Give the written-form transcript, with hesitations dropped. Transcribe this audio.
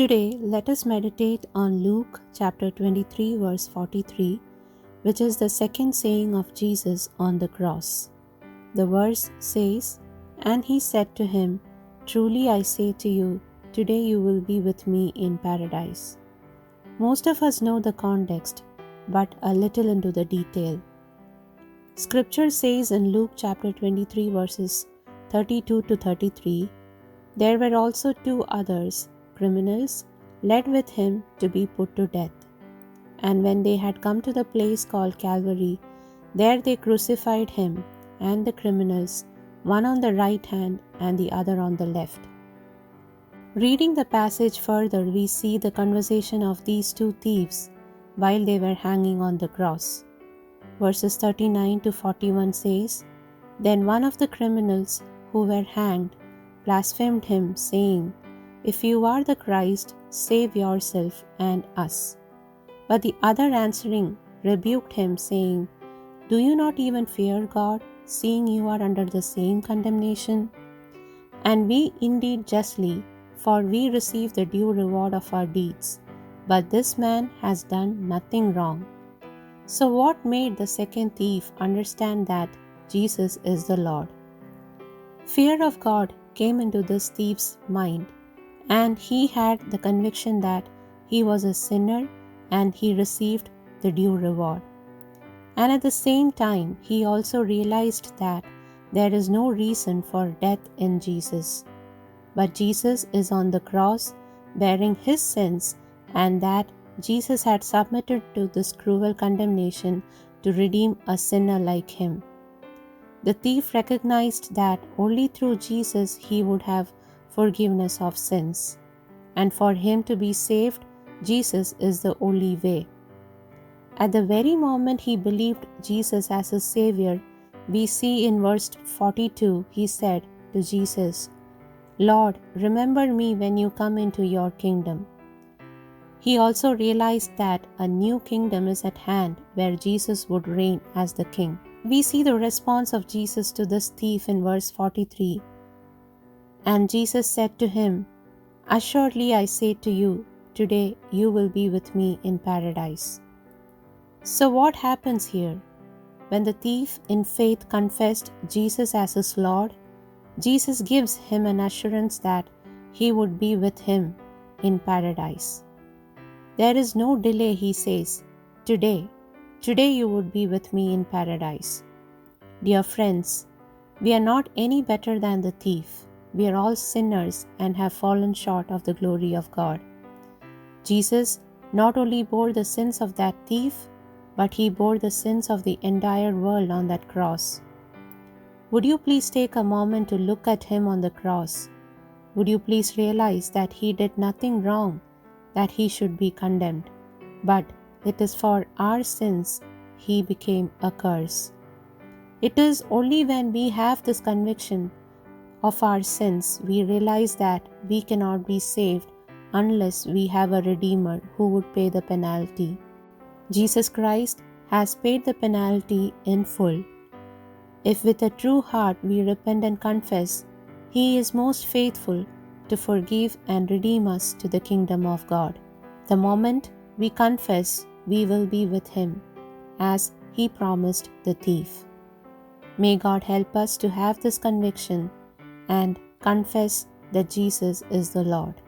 Today, let us meditate on Luke chapter 23, verse 43, which is the second saying of Jesus on the cross. The verse says, "And he said to him, Truly I say to you, today you will be with me in paradise." Most of us know the context, but a little into the detail. Scripture says in Luke chapter 23, verses 32 to 33, "There were also two others, criminals, led with him to be put to death. And when they had come to the place called Calvary, there they crucified him and the criminals, one on the right hand and the other on the left." Reading the passage further, we see the conversation of these two thieves while they were hanging on the cross. Verses 39 to 41 says, "Then one of the criminals who were hanged blasphemed him, saying, 'If you are the Christ, save yourself and us.' But the other answering rebuked him, saying, 'Do you not even fear God, seeing you are under the same condemnation? And we indeed justly, for we receive the due reward of our deeds. But this man has done nothing wrong.' So what made the second thief understand that Jesus is the Lord? Fear of God came into this thief's mind, and he had the conviction that he was a sinner and he received the due reward. And at the same time, he also realized that there is no reason for death in Jesus. But Jesus is on the cross bearing his sins, and that Jesus had submitted to this cruel condemnation to redeem a sinner like him. The thief recognized that only through Jesus he would have forgiveness of sins, and for him to be saved, Jesus is the only way. At the very moment he believed Jesus as his Savior, we see in verse 42 he said to Jesus, "Lord, remember me when you come into your kingdom." He also realized that a new kingdom is at hand where Jesus would reign as the king. We see the response of Jesus to this thief in verse 43. "And Jesus said to him, Assuredly I say to you, today you will be with me in paradise." So what happens here? When the thief in faith confessed Jesus as his Lord, Jesus gives him an assurance that he would be with him in paradise. There is no delay, he says, Today you would be with me in paradise." Dear friends, we are not any better than the thief. We are all sinners and have fallen short of the glory of God. Jesus not only bore the sins of that thief, but he bore the sins of the entire world on that cross. Would you please take a moment to look at him on the cross? Would you please realize that he did nothing wrong, that he should be condemned, but it is for our sins he became a curse. It is only when we have this conviction of our sins we realize that we cannot be saved unless we have a Redeemer who would pay the penalty. Jesus Christ has paid the penalty in full. If with a true heart we repent and confess, he is most faithful to forgive and redeem us to the kingdom of God. The moment we confess, we will be with him, as he promised the thief. May God help us to have this conviction and confess that Jesus is the Lord.